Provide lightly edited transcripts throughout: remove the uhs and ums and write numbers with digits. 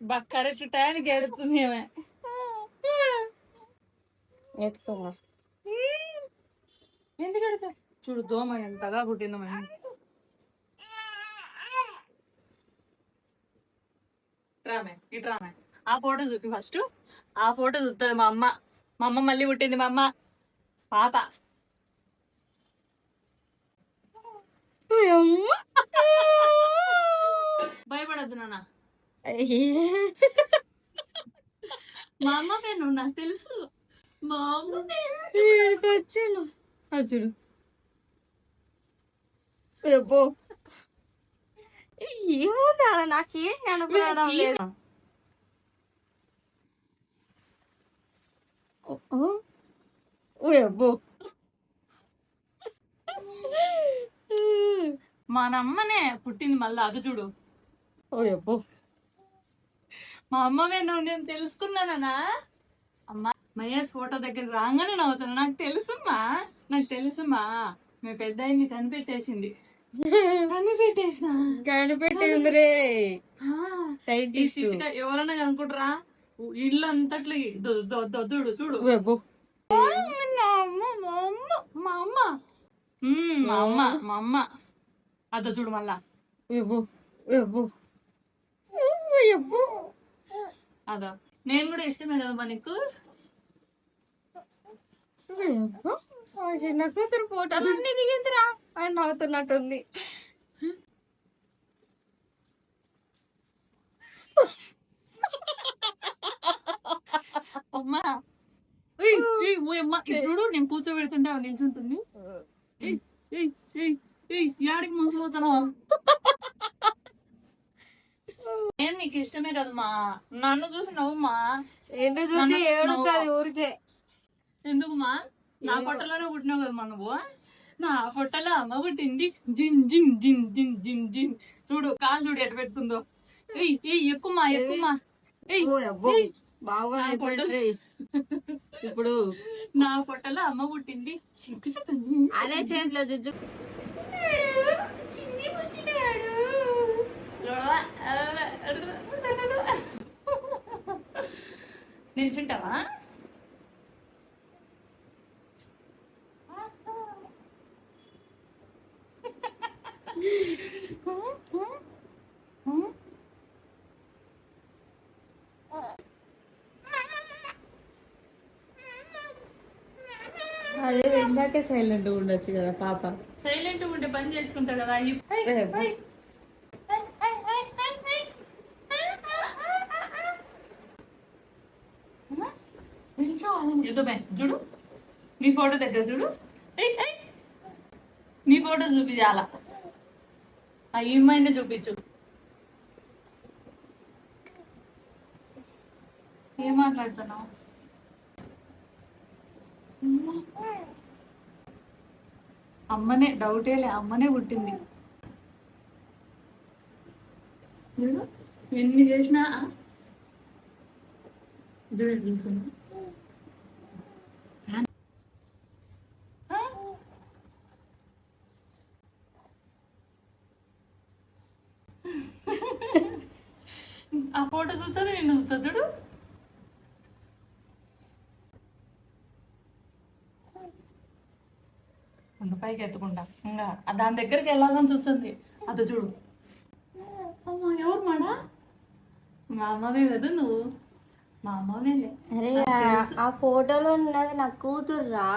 Correct టైంకి ఎడుతుంది ఆమె. ఎత్తుకోమా. ఎందుకు ఎడుతా చూడు దోమ ఎంతగా పుట్టిందో మేము. రామే ఇటు రామే. ఆ ఫోటో చూపి ఫస్ట్. ఆ ఫోటో చూస్తుంది మా అమ్మ. మా అమ్మ మళ్ళీ పుట్టింది మా అమ్మ పాప. భయపడద్దు నాన్న. మా అమ్మ పేరు నాకు తెలుసు. మా అమ్మ పేరు వచ్చాను చూడు. చెప్పు ఏముందా నాకేం కనపడడం లేదు. అబ్బో మనమ్మనే పుట్టింది మళ్ళీ అది చూడు. అబ్బో మా అమ్మమే నువ్వు నేను తెలుసుకున్నానా. అమ్మా మహేష్ ఫోటో దగ్గర రాగానే నవ్వుతున్నా. నాకు తెలుసుమా మీ పెద్ద అయ్యి కనిపెట్టేసింది. కనిపెట్టింది రే సైంటిస్ట్. ఎవరన్నా కనుకుంటారా ఇల్లు అంతట్లో చూడు చూడు. మా అమ్మ అదో చూడు మళ్ళా. అదో నేను కూడా ఇష్టమే కదమ్మా నీకు. చిన్న కూతురు ఫోటోలు అన్ని దిగిందిరా అని నవ్వుతున్నట్టుంది. అమ్మా చూడు నేను కూర్చోబెడుతుంటే అవి నిల్చుంటుంది. యాడికి ముసుగుతాను. నేను నీకు ఇష్టమే కదమ్మా. నన్ను చూసి నవ్వుమా. ఏంటో చూసి ఏడుస్తుంది ఊరికే. ఎందుకుమా నా పొట్టలోనే పుట్టినావు కదమ్మా నువ్వు. నా పొట్టలో అమ్మ పుట్టింది. జిన్ జిన్ జిన్ జిన్ జిన్ జిన్ చూడు కాలు చూడు ఎట్ట పెట్టుకుందో. ఎక్కుమా బాగా ఇప్పుడు నా పొట్టలో అమ్మ పుట్టింది. అదే చేతిలో జుజ్జు నిల్చుంటావా. అదే ఇందాకే సైలెంట్ ఉండొచ్చు కదా పాప. సైలెంట్ ఉంటే పని చేసుకుంటా కదా. చూడు నీ ఫోటో దగ్గర చూడు. నీ ఫోటో చూపించాలా. ఏమైనా చూపించు. ఏం మాట్లాడుతున్నావు. అమ్మనే డౌటేలే అమ్మనే పుట్టింది. చూడు ఎన్ని చేసినా చూడు చూస్తున్నా. ఆ ఫోటో చూస్తుంది నిన్ను చూస్తా చూడు. పైకి ఎత్తుకుంటా ఇంకా దాని దగ్గరికి వెళ్ళాలని చూస్తుంది. అది చూడు. అమ్మా ఎవరు మాడా. మా అమ్మవే కదా నువ్వు. మా అమ్మవేలే. అరే ఆ ఫోటోలో ఉన్నది నా కూతుర్రా.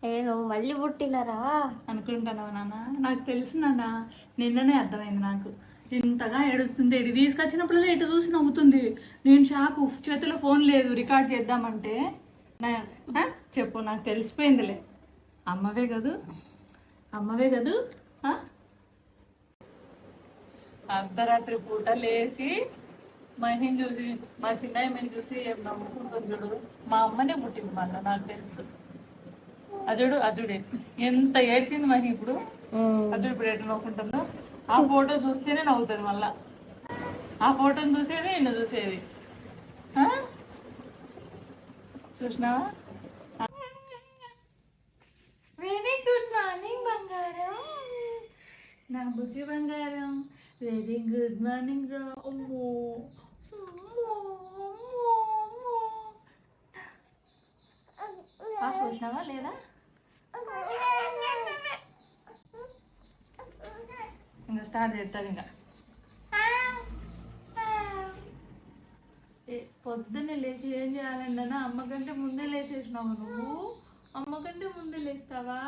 నేను మళ్ళీ పుట్టినరా అనుకుంటున్నావు నాన్న. నాకు తెలుసు నాన్న. నిన్ననే అర్థమైంది నాకు. ఇంతగా ఏడుస్తుంది. ఇటు తీసుకొచ్చినప్పుడల్లా ఇటు చూసి నవ్వుతుంది. నేను షాకు. చేతిలో ఫోన్ లేదు రికార్డ్ చేద్దామంటే. చెప్పు నాకు తెలిసిపోయిందిలే. అమ్మవే కదూ. అర్ధరాత్రి పూట లేచి మహిని చూసి మా చిన్నయ్యని చూసి ఏం నమ్ముకుంటుంది చూడు. మా అమ్మనే పుట్టింది మళ్ళీ నాకు తెలుసు. అజుడే ఎంత ఏడ్చింది మహి ఇప్పుడు. అజుడు ఇప్పుడు ఎట్లా నవ్వుకుంటుందో. ఆ ఫోటో చూస్తేనే నవ్వుతుంది మళ్ళా. ఆ ఫోటోని చూసేది నిన్ను చూసేది. చూసినావా. వెరీ గుడ్ మార్నింగ్ బంగారం. నా బుజ్జి బంగారం. వెరీ గుడ్ మార్నింగ్ రా. అమ్మో లేచినావా లేదా? ఇంకా స్టార్ట్ చేస్తుంది ఇంకా. పొద్దున్నే లేచి ఏం చేయాలండి అన్న? అమ్మ కంటే ముందే లేచేసినావు నువ్వు. అమ్మ కంటే ముందే లేస్తావా?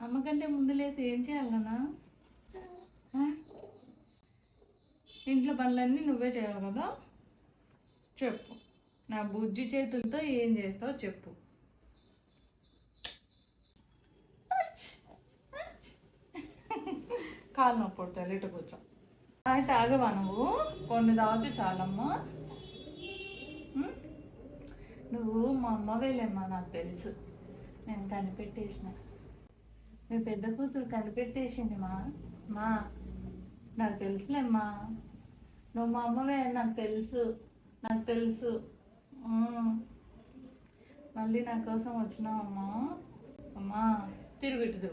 అమ్మ కంటే ముందు లేచి ఏం చేయాలన్నా? ఇంట్లో పనులన్నీ నువ్వే చేయాలి కదా? చెప్పు, నా బుజ్జి చేతులతో ఏం చేస్తావు చెప్పు. కాలు నొప్పి పడుతుంది, ఇటు కూర్చో. అయితే ఆగవా నువ్వు? కొన్ని తాగితే చాలమ్మా. నువ్వు మా అమ్మవేలేమ్మా, నాకు తెలుసు. నేను కనిపెట్టేసిన. మీ పెద్ద కూతురు కనిపెట్టేసింది మా నాకు తెలుసులేమ్మా. నువ్వు మా అమ్మవే, నాకు తెలుసు, నాకు తెలుసు. మళ్ళీ నా కోసం వచ్చినావమ్మా. అమ్మా తిరుగు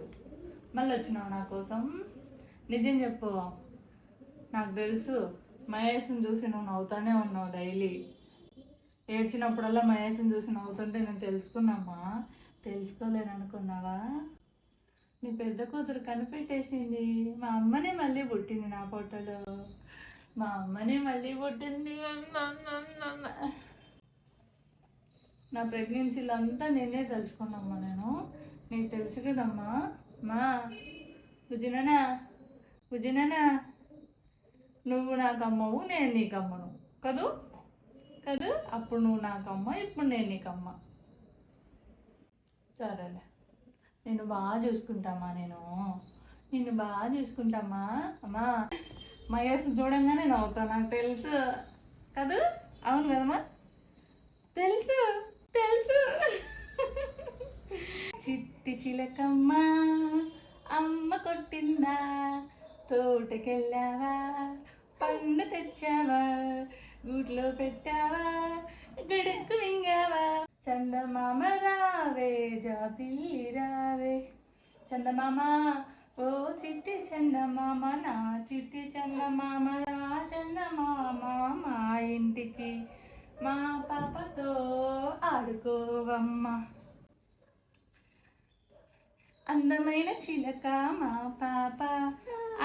మళ్ళీ వచ్చినావు నా కోసం. నిజం చెప్పు. నాకు తెలుసు, మహేష్ని చూసి నువ్వు నవ్వుతానే ఉన్నావు డైలీ. ఏడ్చినప్పుడల్లా మహేష్ని చూసి నవ్వుతుంటే నేను తెలుసుకున్నామ్మా. తెలుసుకోలేను అనుకున్నావా? నీ పెద్ద కూతురు కనిపెట్టేసింది. మా అమ్మనే మళ్ళీ పుట్టింది నా ఫోటోలో. మా అమ్మనే మళ్ళీ పుట్టింది. నా ప్రెగ్నెన్సీలో అంతా నేనే తలుచుకున్నామ్మా నేను. నీకు తెలుసు కదమ్మా. మా కుజిననా నువ్వు నాకు అమ్మవు, నేను నీకు అమ్మను కదూ కదూ. అప్పుడు నువ్వు నాకు అమ్మ, ఇప్పుడు నేను నీకు అమ్మ. సరేలే, నిన్ను బాగా చూసుకుంటామా. నిన్ను బాగా చూసుకుంటామా. అమ్మా మహేష్ చూడంగానే నవ్వుతావు, నాకు తెలుసు కదూ. అవును కదమ్మా, తెలుసు తెలుసు. చిట్టి చిలకమ్మ అమ్మ కొట్టిందా, తోటకెళ్ళావా, పండు తెచ్చావా, గూట్లో పెట్టావా, గడుక్కు మింగావా. చందమామ రావే, జాబిల్లి రావే. చందమామ ఓ చిట్టి చందమామ, నా చిట్టి చందమామ రా. చందమామ మా ఇంటికి, మా పాపతో ఆడుకోవమ్మ. అందమైన చిలక మా పాప,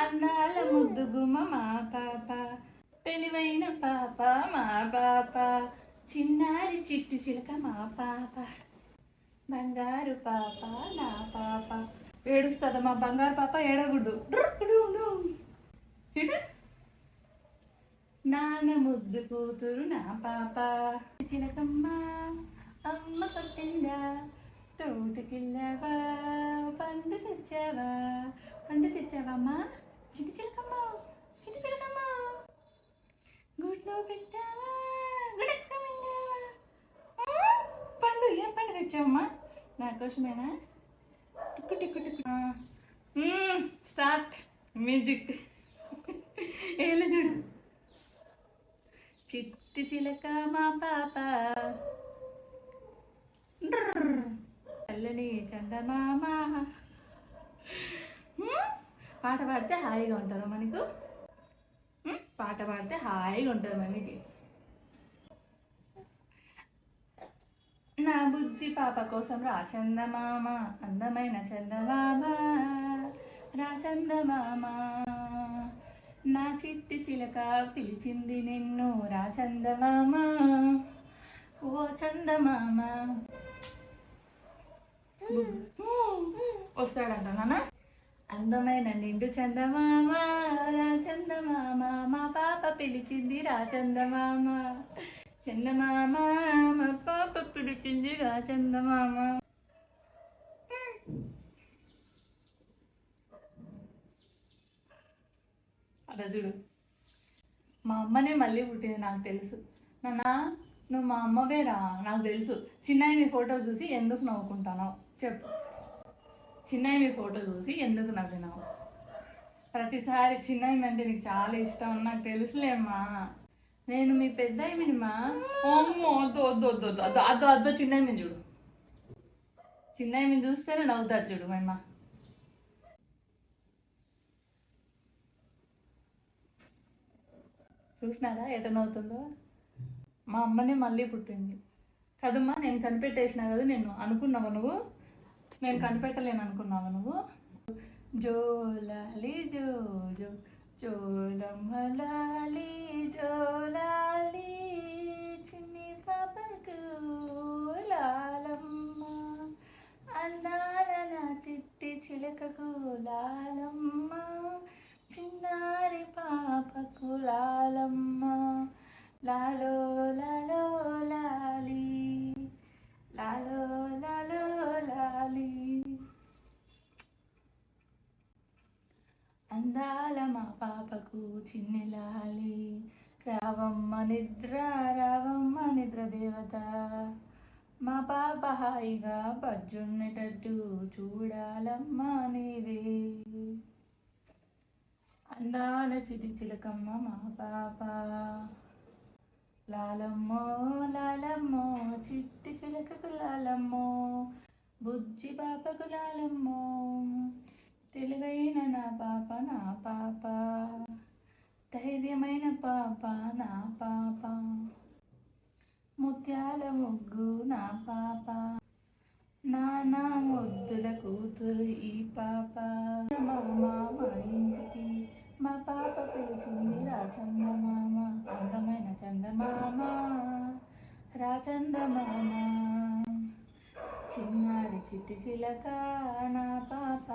అందాల ముద్దుగుమ్మ మా పాప, తెలివైన పాప మా పాప, చిన్నారి చిట్టి చిలక మా పాప, బంగారు పాప నా పాప. ఏడుస్తుందా మా బంగారు పాప? ఏడకూడదు. నాన్న ముద్దు కూతురు నా పాప. చిలకమ్మ అమ్మ కొట్టిందా, తోటకెళ్ళావా, పండు తెచ్చావమ్మా. చిట్టి చిలకమ్మ గుడ్లో పెట్టావా, గుడక్క మింగావా. పండు ఏం పండు తెచ్చావమ్మా? నా కోసమేనా? టిక్కు టిక్కు టిక్కు. Start music. ఏళ్ళు చూడు. చిట్టి చిలక మా పాప, చల్లని చందమామ. పాట పాడితే హాయిగా ఉంటుందా మనకు? పాట పాడితే హాయిగా ఉంటుంది మనకి. నా బుజ్జి పాప కోసం రా చందమామ, అందమైన చందమామ రా చందమామ. నా చిట్టి చిలక పిలిచింది నిన్ను రా చందమామ, ఓ చందమామ. వస్తాడంట నాన్న. అందమైన నిండు చందమామ రా చందమామ, మా పాప పిలిచింది రా చందమామ. చందమామ మా పాప పిలిచింది రా చందమామ. అలా చూడు, మా అమ్మనే మళ్ళీ పుట్టింది నాకు తెలుసు. నాన్న నువ్వు మా అమ్మవేరా, నాకు తెలుసు. చిన్నయ్య మీ ఫోటో చూసి ఎందుకు నవ్వుకుంటానో చెప్పు. చిన్నయ్య మీ ఫోటో చూసి ఎందుకు నవ్వినావు? ప్రతిసారి చిన్నయ్య అంటే నీకు చాలా ఇష్టం, నాకు తెలుసులేమ్మా. నేను మీ పెద్దయ్యమినిమా. అమ్మో వద్దు వద్దు వద్దు వద్దు అద్దు అద్దు అద్దు. చిన్నయ్య చూడు, చిన్నయ్య చూస్తేనే నవ్వుతారు చూడు మేమ్మ. చూసినారా ఎటనవుతుందో? మా అమ్మనే మళ్ళీ పుట్టింది కదమ్మా. నేను కనిపెట్టేసినా కదా, నేను అనుకున్నావా నువ్వు? నేను కనిపెట్టలేను అనుకున్నావా నువ్వు? జోలాలి జో జో జోలమ్మలాలి జోలాలి చిన్ని పాపకు లాలమ్మ, అందాల నా చిట్టి చిలకకు లాలమ్మ, చిన్నారి పాపకు లాలమ్మ, లాలో లాలో లాలి లాలో లాలో లాలి. అందాల మా పాపకు చిన్ని లాలి, రావమ్మ నిద్ర రావమ్మ నిద్ర దేవత, మా పాప హాయిగా పజ్జున్నటట్టు చూడాలమ్మా నీవే. అందాల చిటి చిలకమ్మ మా పాప, లాలమ్మో లాలమ్మో చిట్టి చిలకకు లాలమ్మో, బుజ్జి పాపకు లాలమ్మో, తెలివైన నా పాప నా పాప, ధైర్యమైన పాప నా పాప, ముత్యాల ముగ్గు నా పాప, నానా ముద్దుల కూతురు ఈ పాప. మామ మా ఇంటికి మా పాప పిలిచింది రా చందమామ, అందమైన చందమామ రా చందమామ, చిన్నారి చిట్టి చిలక నా పాప.